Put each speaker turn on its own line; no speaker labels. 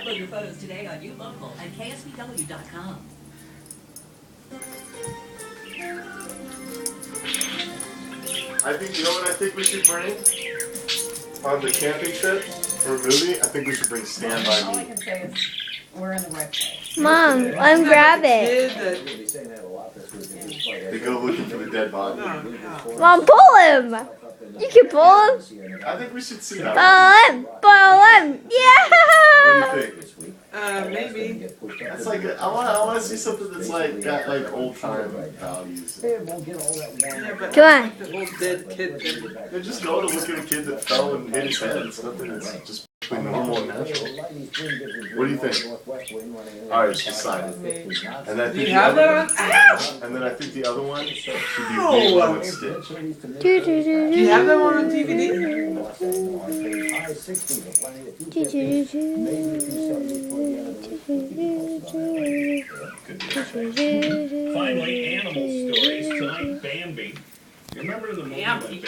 Upload your photos today on uLocal and KSBW.com.
I think, you know what I think we should bring on the camping trip for a movie? I think we should bring Stand By
All I
Me.
can say is we're in the right place.
Mom, ungrab it.
They go looking for the dead body.
Mom, pull him. You can pull him.
I think we should see that.
Pull him. Pull him. Yeah.
What do you think?
Maybe.
That's like I want to see something that's like got like old time values.
Yeah, but
Come on.
the old dead kid thing.
They're just going to look at a kid that fell and hit his head. It's nothing that's just normal and natural. What do you think? All right, it's decided. And I
Do
think
you have that on? Ow!
And then I think the other one should be Lilo and Stitch.
Do you have that one on DVD?
Finally, animal stories tonight. Bambi. You remember the movie when Bambi